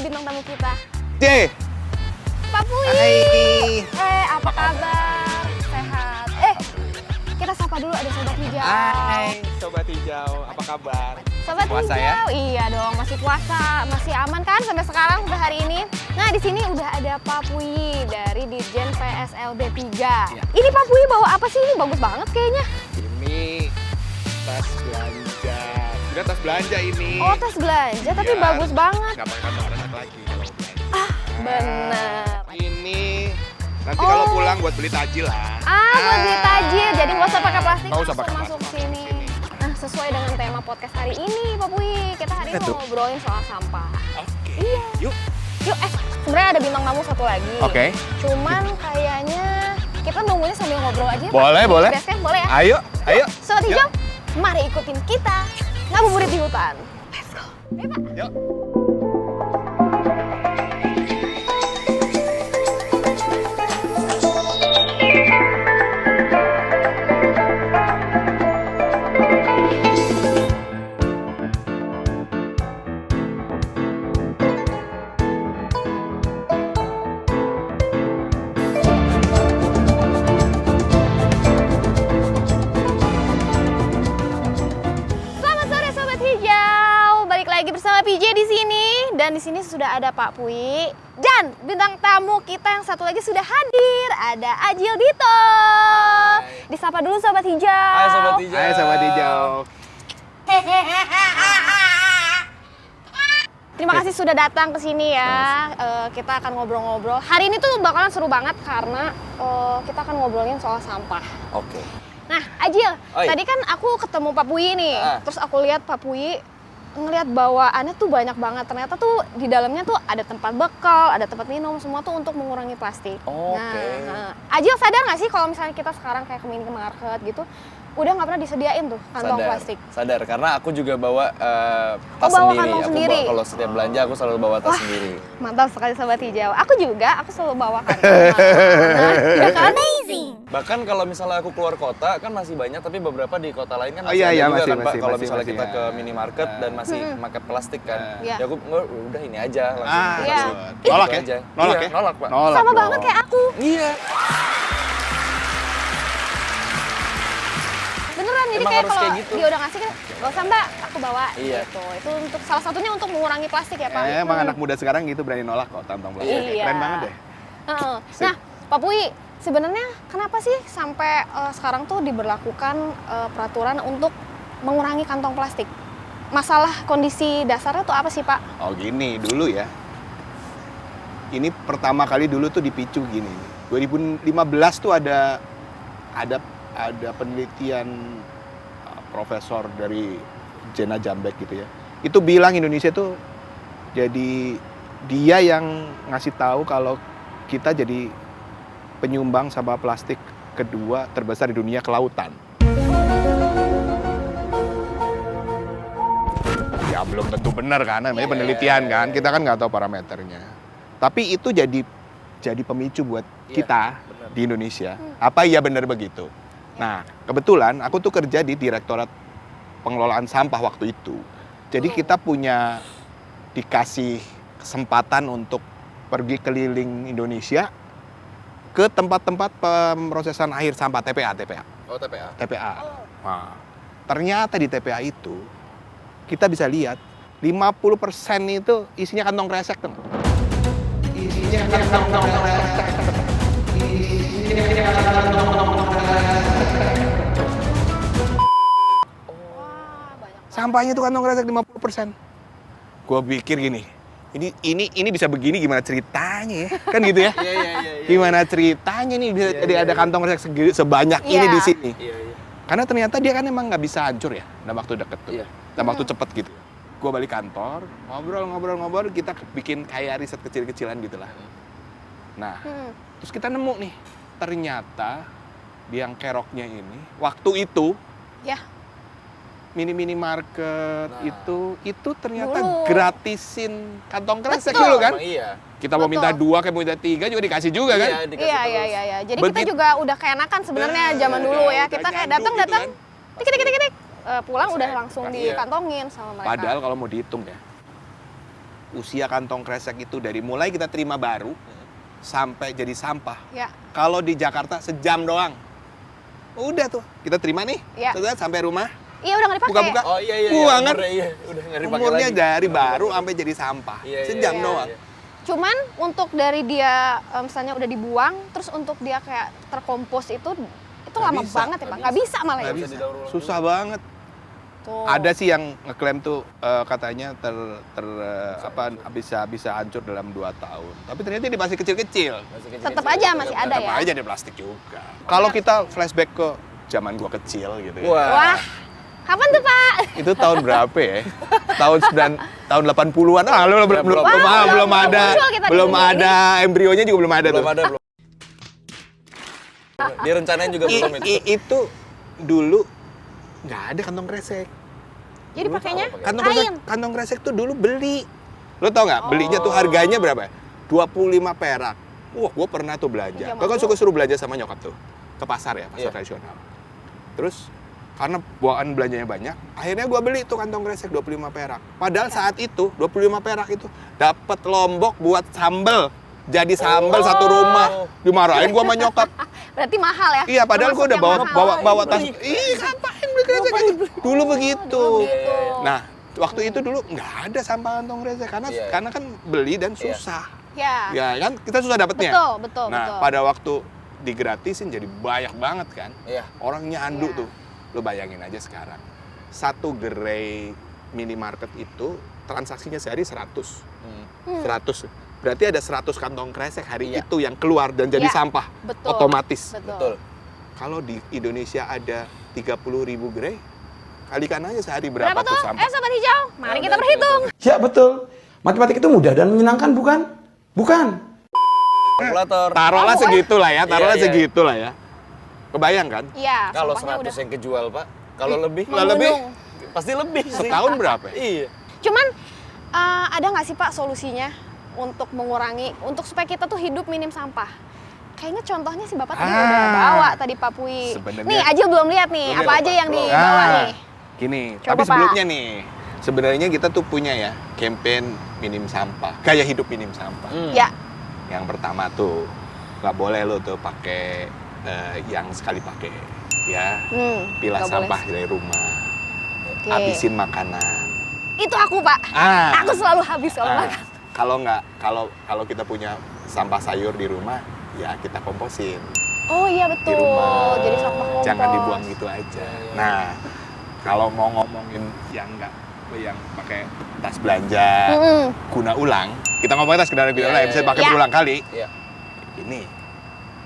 bintang tamu kita. J. Pak Puyi. Hai. Apa kabar? Sehat. Kita sapa dulu ada Sobat Hijau. Hai, Sobat Hijau. Apa kabar? Sobat puasa Hijau, ya? iya dong, masih puasa, masih aman kan sampai sekarang, sampai hari ini. Nah, di sini udah ada Pak Puyi dari Dirjen PSLB 3. Iya. Ini Pak Puyi bawa apa sih? Ini bagus banget kayaknya. Ini tas belanja. Sudah tas belanja ini. Oh, tas belanja, tapi Iya. bagus banget. Nggak pakai kantong kresek lagi kalau belanja. Bener. Ini nanti kalau pulang buat beli tajil lah. Buat beli tajil, jadi nggak usah pakai plastik, Nggak usah langsung pakai masuk plastik. sini. Nah, sesuai dengan tema podcast hari ini, Pak Puyi, kita hari ini Apa tuh? mau ngobrolin soal sampah. Oke. Iya. Yuk. Yuk, sebenarnya ada bintang tamu satu lagi. Oke. Cuman kayaknya kita nunggunya sambil ngobrol aja. Pak. Boleh, boleh. Basecamp, boleh ya? Ayo, ayo. Sobat Yuk. Hijau, mari ikutin kita ngabuburit di hutan. Let's go. Ayo, Pak. Yuk. Selamat sore Sobat Hijau. Balik lagi bersama PJ di sini dan di sini sudah ada Pak Puyi dan bintang tamu kita yang satu lagi sudah hadir. Ada Adjil Dito. Disapa dulu Sobat Hijau. Hai Sobat Hijau. Hai Sobat Hijau. Terima kasih sudah datang ke sini ya. Kita akan ngobrol-ngobrol. Hari ini tuh bakalan seru banget karena kita akan ngobrolin soal sampah. Oke. Nah, Adjil, Oi. tadi kan aku ketemu Pak Puyi nih. Ah. Terus aku lihat Pak Puyi ngelihat bawaannya tuh banyak banget. Ternyata tuh di dalamnya tuh ada tempat bekal, ada tempat minum, semua tuh untuk mengurangi plastik. Oke. Nah, Adjil sadar nggak sih kalau misalnya kita sekarang kayak ke minimarket gitu, udah nggak pernah disediain tuh kantong plastik? Sadar, karena aku juga bawa tas bawa sendiri. kantong sendiri? Kalau setiap belanja aku selalu bawa tas sendiri. Mantap sekali Sobat Hijau. Aku juga, aku selalu bawa kantong. Nah, ya kan? Amazing. Bahkan kalau misalnya aku keluar kota kan masih banyak, tapi beberapa di kota lain kan Oh, masih iya, ada iya, juga masih, kan Pak. masih, Kalau masih, misalnya masih, kita ya. ke minimarket dan masih pakai plastik kan, Iya. ya aku udah ini aja langsung. Iya. Nolak Gitu ya? aja. Nolak Iya, ya? Nolak Pak. Nolak Sama dong. banget kayak aku. Iya. Beneran, jadi Emang kayak harus kalau kayak gitu. dia udah ngasih kan, gak usah mbak, aku bawa Iya. gitu. Itu untuk salah satunya untuk mengurangi plastik ya Pak. Emang anak muda sekarang gitu berani nolak kok kantong plastik. Iya. Keren banget deh. Heeh. Sip. Nah, Pak Puyi, sebenarnya kenapa sih sampai sekarang tuh diberlakukan peraturan untuk mengurangi kantong plastik? Masalah kondisi dasarnya tuh apa sih Pak? Oh gini, dulu ya. Ini pertama kali dulu tuh dipicu gini. 2015 tuh ada penelitian profesor dari Jena Jambek gitu ya. Itu bilang Indonesia tuh jadi dia yang ngasih tahu kalau kita jadi penyumbang sampah plastik kedua terbesar di dunia ke lautan. Ya belum tentu benar kan, namanya penelitian kan, kita kan nggak tahu parameternya. Tapi itu jadi pemicu buat Iya, kita benar. di Indonesia. Apa iya benar begitu? Nah, kebetulan aku tuh kerja di Direktorat Pengelolaan Sampah waktu itu. Jadi kita punya dikasih kesempatan untuk pergi keliling Indonesia ke tempat-tempat pemrosesan akhir sampah, TPA. Oh, TPA. Nah, ternyata di TPA itu kita bisa lihat 50% itu isinya kantong kresek tuh. Isinya kantong kresek. Wah, banyak. Sampahnya itu kantong kresek 50%. Gua pikir gini, ini bisa begini gimana ceritanya ya? Kan gitu ya? Iya. Gimana ceritanya nih bisa jadi ada kantong kresek sebanyak ini Iya. di sini? Iya. Karena ternyata dia kan emang nggak bisa hancur ya dalam waktu deket tuh, Iya. dalam waktu cepet gitu. Gue balik kantor, ngobrol, kita bikin kayak riset kecil-kecilan gitu lah. Nah, terus kita nemu nih, ternyata di yang keroknya ini, waktu itu Ya. minimarket Nah. itu ternyata Dulu. gratisin kantong kresek Betul. dulu kan? Emang iya. Kita mau minta Betul. 2, kayak mau minta 3 juga dikasih juga kan? Iya, dikasih Iya, terus. iya. Jadi kita Begitu. juga udah keenakan sebenarnya zaman dulu ya. udah Kita kayak nyandung gitu datang, kan. tik. Pulang udah Selesai. langsung Iya. dikantongin sama mereka. Padahal kalau mau dihitung ya, usia kantong kresek itu dari mulai kita terima baru sampai jadi sampah. Ya. Kalau di Jakarta sejam doang. Udah tuh, kita terima nih. Ya. Sudah sampai rumah, Iya udah nggak dipakai. buka-buka. Oh iya Buang kan? Udah nggak dipakai Umurnya lagi. dari baru sampai jadi sampah. Iya, iya, Sejam iya, doang. iya. Cuman untuk dari dia misalnya udah dibuang, terus untuk dia kayak terkompos itu lama bisa, banget ya Pak. Nggak bisa malah ya. Nggak bisa bisa. didaur ulang Susah banget. Tuh. Ada sih yang ngeklaim tuh katanya bisa hancur dalam 2 tahun. Tapi ternyata dia masih kecil-kecil. Masih kecil-kecil. Tetap aja masih ada Tetap ya. aja di plastik juga. Kalau kita flashback ke zaman gua kecil gitu ya. Wah, kapan tuh Pak? Itu tahun berapa ya? tahun 80-an. Belum Wah, ada. muncul kita di Belum dunia ada embrionya juga belum ada Belum tuh. ada, belum. Dia rencanain juga belum itu. Itu dulu nggak ada kantong kresek. Jadi Dulu pakainya apa kain. Kantong kresek tuh dulu beli. Lo tau nggak? Belinya tuh Oh. harganya berapa? 25 perak. Wah, gue pernah tuh belanja. Zaman Gue kan dulu. suka suruh belanja sama nyokap tuh. Ke pasar ya, pasar Iya. tradisional. Terus karena bawaan belanjanya banyak, akhirnya gue beli tuh kantong kresek 25 perak. Padahal saat itu 25 perak itu dapat lombok buat sambel. Jadi sambel satu rumah. Dimarahin gue sama nyokap. Berarti mahal ya? Iya, padahal gue udah Termasuk yang mahal. bawa tas. Ih, ngapain beli kresek aja? Dulu begitu. Gitu. Nah, waktu itu dulu nggak ada sampah kantong kresek karena Iya. karena kan beli dan susah. Ya. Ya kan kita susah dapetnya. Betul. Nah, pada waktu digratisin jadi banyak banget kan. Iya. Orang nyandu Iya. tuh. Lo bayangin aja sekarang. Satu gerai minimarket itu transaksinya sehari 100. Hmm. 100. Berarti ada 100 kantong kresek hari Iya. itu yang keluar dan jadi Iya. sampah. Betul. Otomatis. Betul. Kalau di Indonesia ada 30.000 gerai, kalikan aja sehari Berapa berapa, tuh? tuh sampah. Sobat hijau, mari kita berhitung. Ya betul. Matematik itu mudah dan menyenangkan bukan? Bukan. Kalkulator. Taruhlah Kamu, segitu lah ya, taruhlah Iya, iya. segitu lah ya. Kebayang kan? Iya, Kalau sampahnya 100 udah. yang kejual, Pak. Kalau lebih, Kalau lebih, Menggunung. pasti lebih sih. setahun berapa ya? Iya. Cuman ada nggak sih Pak solusinya untuk mengurangi, untuk supaya kita tuh hidup minim sampah? Kayaknya contohnya si Bapak tadi udah bawa tadi Pak Pui. Sebenarnya- Nih Ajil belum lihat nih, Belum apa lihat, aja Pak. yang Belum. dibawa Ah, nih. Gini, Coba, tapi Pak. sebelumnya nih, sebenarnya kita tuh punya ya campaign minim sampah, gaya hidup minim sampah. Ya, Yang pertama tuh nggak boleh lo tuh pakai yang sekali pakai, ya. Pilah nggak sampah boleh. dari rumah, Oke. habisin makanan. Itu aku Pak. Aku selalu habis kalau Ah, makan. kalau nggak, kalau kita punya sampah sayur di rumah, ya kita komposin Oh iya di betul. rumah. Jadi sampah kompos. Jangan dibuang gitu aja. Nah, kalau mau ngomongin yang pakai tas belanja Mm-mm. guna ulang, kita ngomongin tas kendaraan guna Iya, ulang, iya, bisa iya. pakai Iya. berulang kali. Iya.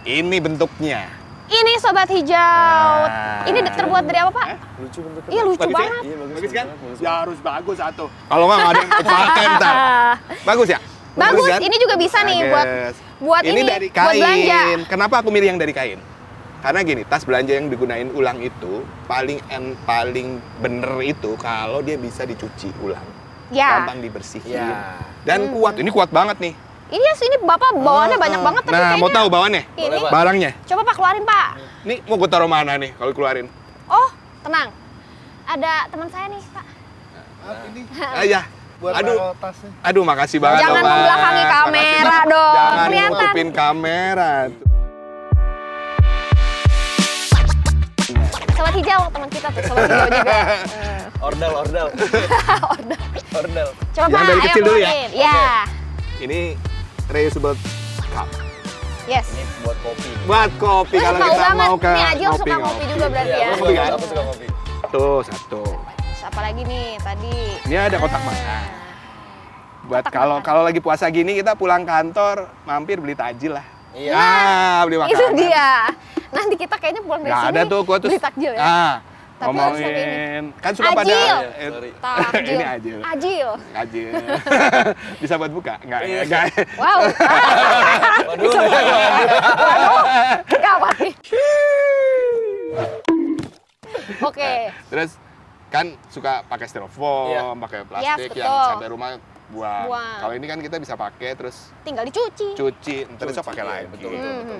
Ini bentuknya. Ini Sobat Hijau. Nah. Ini terbuat dari apa Pak? Lucu bentuknya. Iya lucu Bagus ya? banget. Iya, bagus, Bagus kan? bagus. Ya harus bagus satu. Kalau nggak ada yang pakai ntar. Bagus ya? Bagus, kan? ini juga bisa nih Bagus. buat ini ini, dari buat belanja. kain. Kenapa aku milih yang dari kain? Karena gini, tas belanja yang digunain ulang itu paling bener itu kalau dia bisa dicuci ulang, Ya. gampang dibersihin, Iya. dan kuat. Ini kuat banget nih. Ini Bapak bawaannya banyak banget tapi Nah, mau kayaknya tahu bawaannya? ini. Boleh, Pak. Barangnya. Coba Pak keluarin Pak. Nih mau gue taruh mana nih kalau keluarin? Oh, tenang. Ada teman saya nih Pak. Ya. Aduh, makasih banget. Jangan Mas. membelakangi kamera Makasih. dong, Jangan kelihatan. nutupin kamera. Sobat Hijau, teman kita tuh, Sobat Hijau juga. Ordal. Ordal. Coba Yang Pak, dari ayo kecil dulu ya? keluarin. Ya. Ini reusable cup. Yes. Ini buat kopi. Buat kopi Wih, kalau tahu kita banget. mau ke Nih Ajil suka ngopi juga berarti Iya, ya. aku Kopi suka, kan? aku suka kopi. Tuh, satu. Terus apa lagi nih tadi? Ini ada kotak makan. Buat kalau lagi puasa gini kita pulang kantor mampir beli takjil lah. Iya. Ah, beli makanan. Itu dia. Nanti kita kayaknya pulang dari Nggak sini ada tuh gua terus. beli takjil ya. Ah, Tapi harus pakai ngomongin kan suka pada Ajil. Sorry. Takjil. ini Ajil. Ajil. Ajil. Bisa buat buka? Enggak, Iya. enggak. Wow. Waduh. Gawat nih. Oke. Terus kan suka pakai styrofoam, Iya. pakai plastik Yes, yang betul. sampai rumah buang. Buang. Kalau ini kan kita bisa pakai terus Tinggal dicuci. cuci, ntar besok Cuci, pakai iya, lagi. betul, betul.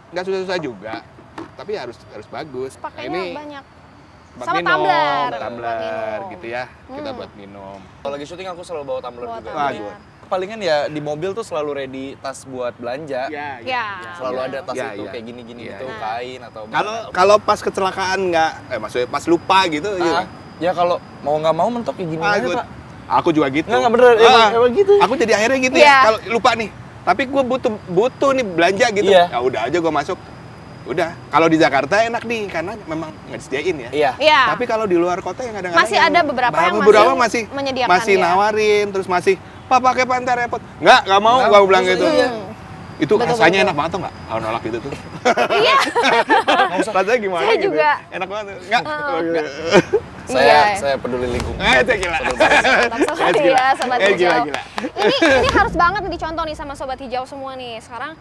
Nggak susah-susah juga, tapi harus bagus. Nah, Pakainya banyak. buat Sama minum, tumbler. tumbler Buat minum. gitu ya, kita Hmm. buat minum. Kalau lagi syuting aku selalu bawa tumbler Bawa juga. tumbler. Waduh, palingan ya di mobil tuh selalu ready tas buat belanja. Ya. Selalu ada tas Ya, itu ya. kayak gini-gini Ya, gitu, ya. kain atau Kalau pas kecelakaan maksudnya pas lupa gitu. ya kalau mau nggak mau mentok kayak gini aja, Pak. Aku juga gitu. Nggak bener, emang gitu. Aku jadi akhirnya gitu Iya. ya. Kalau lupa nih, tapi gue butuh nih belanja gitu. Iya. Ya udah aja gue masuk. Udah. Kalau di Jakarta enak nih karena memang nggak disediain ya. Iya. Iya. Tapi kalau di luar kota yang kadang-kadang Masih ada beberapa yang masih menyediakan masih ya. nawarin, terus masih Pak pakai Panther repot. Nggak mau, Nggak, gua bilang terus gitu. iya. Itu Betul, rasanya betul. enak banget tuh nggak? Kalau nolak gitu tuh. Iya. Rasanya gimana Saya gitu? juga. Enak banget. Nggak. Iya. Saya peduli lingkungan. Itu gila. Mantap sekali Gila. ya Sobat Hijau. Gila. Ini harus banget nih dicontoh nih sama Sobat Hijau semua nih. Sekarang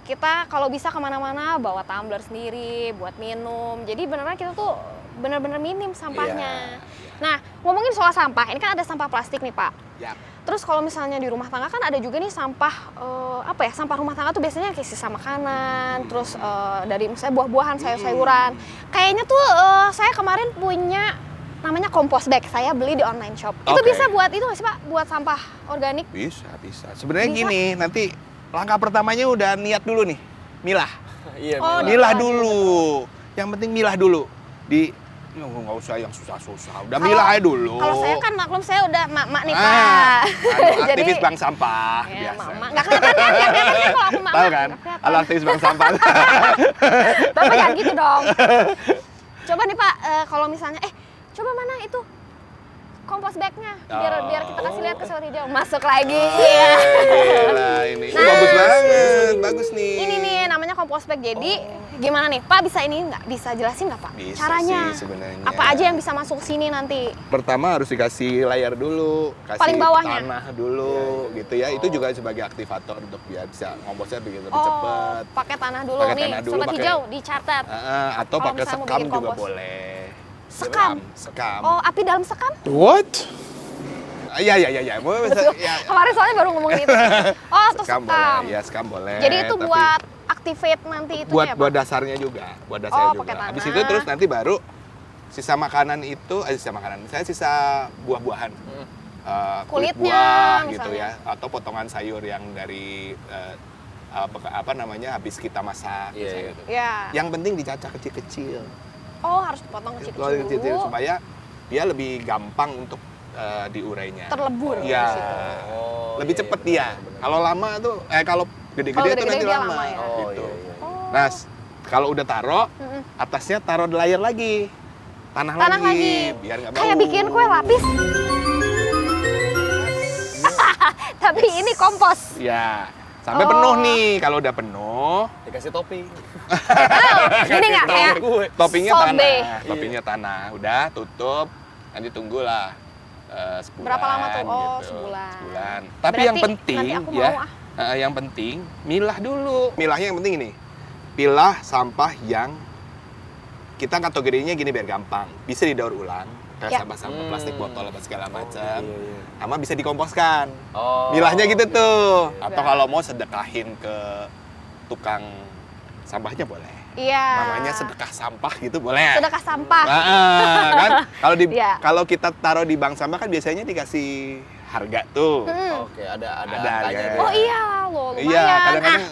kita kalau bisa kemana-mana bawa tumbler sendiri buat minum. Jadi beneran kita tuh bener-bener minim sampahnya. Nah, ngomongin soal sampah, ini kan ada sampah plastik nih Pak. Ya. Terus kalau misalnya di rumah tangga kan ada juga nih sampah sampah rumah tangga tuh biasanya kayak sisa makanan, terus dari misalnya buah-buahan, sayur-sayuran. Kayaknya tuh saya kemarin punya namanya compost bag, saya beli di online shop. Itu Oke. bisa buat itu nggak sih Pak? Buat sampah organik? Bisa. Sebenarnya Bisa. gini, nanti langkah pertamanya udah niat dulu nih. Milah. Iya, Oh, Milah milah dulu. Yang penting milah dulu. Nggak usah yang susah-susah. Udah Kalau- milah aja dulu. Kalau saya kan maklum saya udah mak-mak nih Pak. Aktivis bank sampah ya, biasa. mak-mak. Nggak kelihatan kan? Nggak kelihatan kan kalau aku mak-mak? Tahu kan? Nggak kelihatan. Kalau aktivis bank sampah. Bapak jangan gitu dong. Coba nih Pak, kalau misalnya, coba mana itu kompos bagnya, biar kita kasih lihat ke Sobat Hijau. Masuk lagi. Iya. Gila ini. Nah. Bagus banget, bagus nih. Ini nih namanya kompos bag. Jadi gimana nih Pak, bisa ini nggak? Bisa jelasin nggak Pak? Bisa Caranya. sih sebenarnya. Apa aja yang bisa masuk sini nanti? Pertama harus dikasih layar dulu, kasih Paling bawahnya? tanah dulu, gitu ya. Itu juga sebagai aktivator untuk biar bisa ngomposnya bikin lebih cepat. pakai tanah dulu Pakai nih. tanah dulu, Sobat pakai- Hijau dicatat. Atau Kalau pakai misalnya mau sekam bikin juga kompos. boleh. Sekam? Sekam. Oh, api dalam sekam? What? Iya. Mau bisa, ya. Kemarin soalnya baru ngomongin itu. Oh, terus Sekam sekam. boleh, ya sekam boleh. Jadi itu tapi buat activate nanti itu buat ya buat Pak? dasarnya juga, buat dasarnya juga. pakai tanah. Habis itu terus nanti baru sisa makanan itu, sisa makanan. Saya sisa buah-buahan. Kulit Kulitnya, buah gitu misalnya. ya, atau potongan sayur yang dari apa namanya habis kita masak. Iya, misalnya iya. gitu. Ya. Yang penting dicacah kecil-kecil. Oh, harus dipotong kecil-kecil dulu. Supaya dia lebih gampang untuk diurainya. Terlebur Iya. di situ. Oh, Lebih iya, cepet iya, dia. bener-bener. Kalau lama tuh kalau gede-gede Kalau itu gede-gede nanti dia lama. lama ya. Oh, Gitu. iya, iya. Oh. Nah, kalau udah taruh, Mm-mm. atasnya taruh layar lagi. Tanah Tanah lagi. Biar nggak bau. Kayak bikin kue lapis. Tapi ini kompos. Ya. Sampai Oh. penuh nih. Kalau udah penuh, Dikasih topping. Ini nggak kayak Gue. toppingnya Sobe. tanah. Toppingnya tanah. Udah, tutup. Nanti tunggulah sebulan. Berapa lama tuh? Oh, gitu. sebulan. Tapi Berarti yang penting nanti aku ya, mau, yang penting milah dulu. Milahnya yang penting ini. Pilah sampah yang kita kategorinya gini biar gampang. Bisa didaur ulang. Kayak Ya. sampah-sampah plastik botol apa segala macam. Iya, iya. Sama bisa dikomposkan. Oh. Milahnya gitu tuh. Atau Ya. kalau mau sedekahin ke tukang sampahnya boleh. Iya. Namanya sedekah sampah gitu boleh. Sedekah sampah. Kan kalau Iya. kalau kita taruh di bank sampah kan biasanya dikasih harga tuh. Mm. Oke, ada Ada angkanya harga. tuh. Oh iya loh, lumayan. Iya, kadang-kadang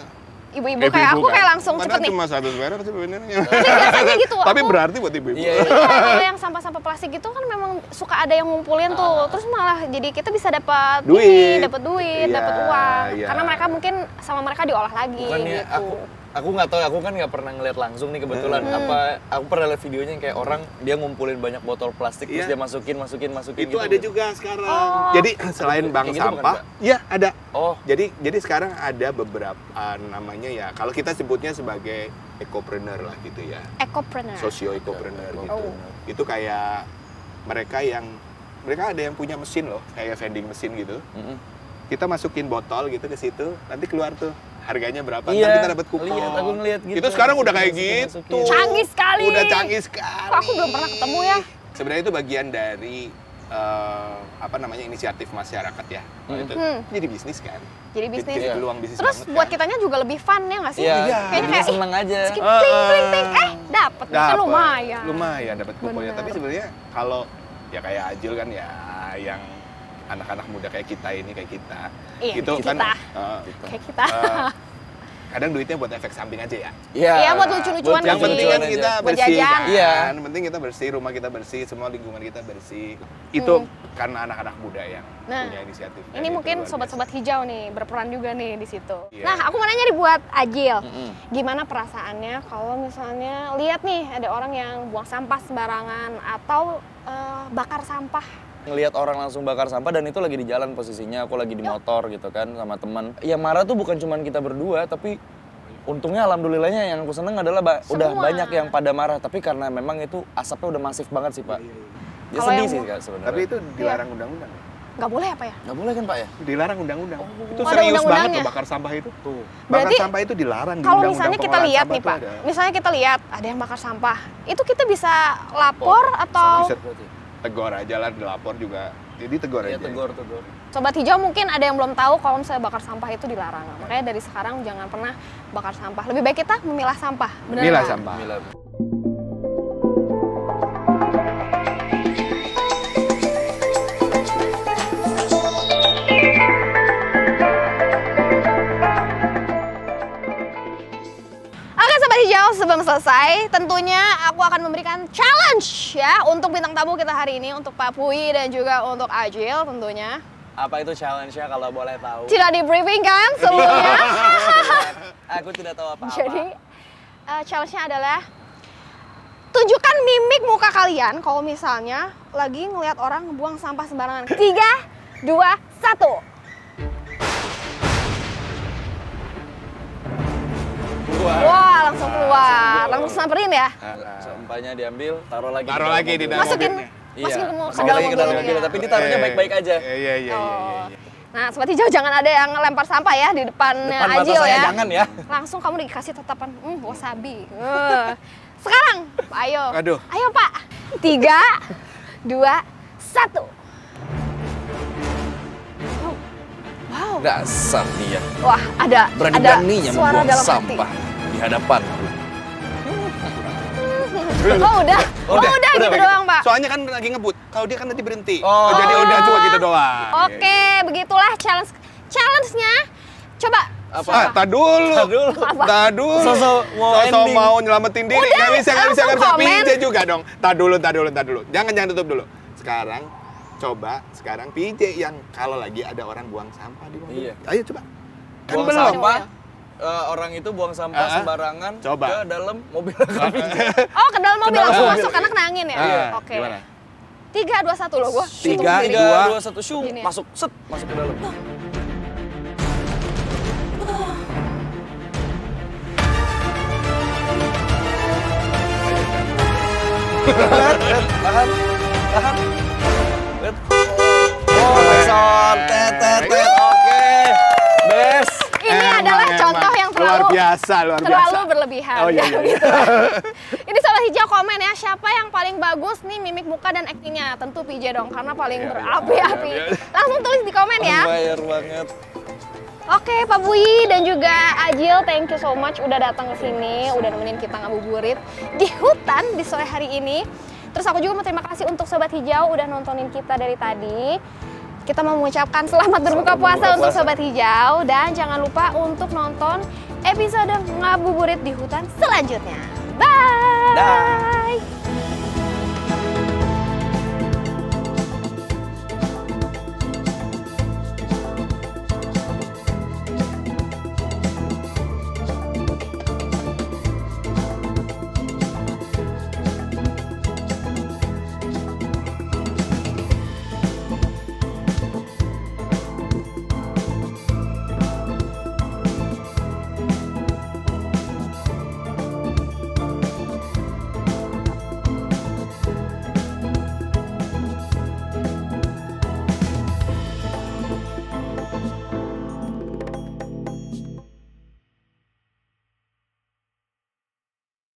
Ibu-ibu kayak aku kayak langsung cepet Padahal nih. cuma 1 perak sebenarnya. Biasanya gitu. Tapi aku- berarti buat ibu-ibu. Iya, iya. Kalau yang sampah-sampah plastik gitu kan memang suka ada yang ngumpulin tuh. Terus malah jadi kita bisa dapat Duit. dapat duit, Iya, dapat uang. iya. Karena mereka mungkin sama mereka diolah lagi Bukannya gitu. aku nggak tahu, aku kan nggak pernah ngeliat langsung nih kebetulan. Apa aku pernah lihat videonya yang kayak orang dia ngumpulin banyak botol plastik terus Iya. dia masukin Itu gitu. ada juga sekarang. Oh. Jadi selain Kayak bank gitu bukan, sampah, Mbak? ya ada. Oh, Jadi sekarang ada beberapa namanya ya, kalau kita sebutnya sebagai ekopreneur lah gitu ya. Ecopreneur. Socio ekopreneur gitu. Oh. Itu kayak mereka ada yang punya mesin loh, kayak vending mesin gitu. mm-mm. Kita masukin botol gitu ke situ, nanti keluar tuh harganya berapa, Iya, ntar kita dapat kupon. lihat, aku ngeliat gitu. Itu sekarang udah kayak Masukin. gitu. Canggih sekali. Udah canggih sekali. Kok aku belum pernah ketemu ya? Sebenarnya itu bagian dari apa namanya inisiatif masyarakat ya. Kalau itu jadi bisnis kan. Jadi bisnis. Jadi Iya. peluang bisnis Terus banget buat kan. kitanya juga lebih fun ya nggak sih? Iya, Iya. Kayaknya jadinya kayak seneng aja. skip ting ting ting, dapet kan Dapet. lumayan. Lumayan dapat kuponnya. Bener. Tapi sebenarnya kalau ya kayak Ajil kan ya yang anak-anak muda kayak kita ini, kayak kita. Iya, Itu kita. kan Kayak kita. kadang duitnya buat efek samping aja ya. Iya, buat lucu-lucuan Yang aja. penting kan kita Buat bersih jajan. kan. Iya. Yang penting kita bersih, rumah kita bersih, semua lingkungan kita bersih. Itu karena anak-anak muda yang Nah, punya inisiatif. Dan Ini itu mungkin luar sobat-sobat hijau nih berperan juga nih di situ. Iya. Nah, aku mau nanya nih buat Ajil. Gimana perasaannya kalau misalnya lihat nih ada orang yang buang sampah sembarangan atau bakar sampah? Ngelihat orang langsung bakar sampah dan itu lagi di jalan posisinya, aku lagi di motor gitu kan sama teman. Yang marah tuh bukan cuman kita berdua, tapi untungnya alhamdulillahnya yang aku seneng adalah udah Semua. banyak yang pada marah, tapi karena memang itu asapnya udah masif banget sih Pak. Ya Kalau sedih yang sih mau- Kak sebenarnya. Tapi itu dilarang undang-undang. Nggak boleh apa ya? nggak boleh kan Pak ya? Dilarang undang-undang. Itu ada serius banget undang-undangnya. loh bakar sampah itu. Tuh. Bakar Berarti sampah itu dilarang di Kalau undang-undang misalnya kita pengelolaan lihat sampah nih tuh Pak, ada. misalnya kita lihat ada yang bakar sampah, itu kita bisa lapor atau Bisa tegur aja lah, dilapor juga. Jadi tegur Iya aja. tegur. Sobat Hijau mungkin ada yang belum tahu kalau misalnya bakar sampah itu dilarang. Makanya dari sekarang jangan pernah bakar sampah. Lebih baik kita memilah sampah. Benar Milah nggak? sampah. Mila. Oke Sobat Hijau, sebelum selesai tentunya aku akan memberikan challenge ya untuk bintang tamu kita hari ini, untuk Pak Puyi dan juga untuk Ajil tentunya. Apa itu challenge-nya kalau boleh tahu? Tidak di briefing kan sebelumnya. Aku tidak tahu apa-apa. Jadi challenge-nya adalah tunjukkan mimik muka kalian kalau misalnya lagi ngelihat orang buang sampah sembarangan. 3, 2, 1. Wah, langsung keluar. Langsung samperin ya. Sampahnya diambil, taruh lagi. Taruh lagi di dalam Masukin mobilnya. masukin ke Masukin dalam lagi ke dalam mobilnya. mobil, tapi ditaruhnya baik-baik aja. Iya. Oh. Nah, Sobat Hijau jangan ada yang lempar sampah ya di depannya Depan mata Ajil saya ya. jangan ya. Langsung kamu dikasih tatapan, wasabi. Sekarang, ayo. Aduh. Ayo Pak. 3, 2, 1. Wow. Dasar dia. Wah, ada Berani-beraninya suara membuang dalam sampah di hadapanku. Oh udah, gitu baik. doang Pak. Soalnya kan lagi ngebut. Kalau dia kan nanti berhenti. Oh. Jadi udah cuma gitu doang. Oke, begitulah challenge-nya. Coba. Apa? Ah, tak dulu. Tak dulu. Sosok mau ending. mau nyelamatin diri. Udah, Nggak bisa. langsung komen. PJ juga dong. Tak dulu. Jangan tutup dulu. Sekarang, coba. Sekarang PJ yang kalau lagi ada orang buang sampah di mobil. Iya. Ayo coba. Kan Buang belum. sampah, orang itu buang sampah sembarangan Coba. ke dalam mobil kami. Oh, ke dalam mobil dalam langsung mobil. masuk karena kena angin ya? Iya. Oke. Gimana? 3, 2, 1 loh gua. 3, hitung sendiri. 3, 2, 1, syung, Gini ya. masuk, set, masuk ke dalam. Tahan. Oh, son, tet. Oke. Bes. Ini adalah contoh yang luar terlalu biasa. berlebihan. Oh, iya. Gitu. Ini Sobat Hijau komen ya, siapa yang paling bagus nih mimik muka dan aktingnya? Tentu PJ dong, karena paling berapi-api. Langsung tulis di komen ya. Bayar banget. Oke, Pak Puyi dan juga Ajil, thank you so much udah datang ke sini, udah nemenin kita ngabuburit di hutan di sore hari ini. Terus aku juga mau terima kasih untuk Sobat Hijau udah nontonin kita dari tadi. Kita mau mengucapkan selamat berbuka puasa untuk Sobat Hijau dan jangan lupa untuk nonton episode ngabuburit di hutan selanjutnya. Bye!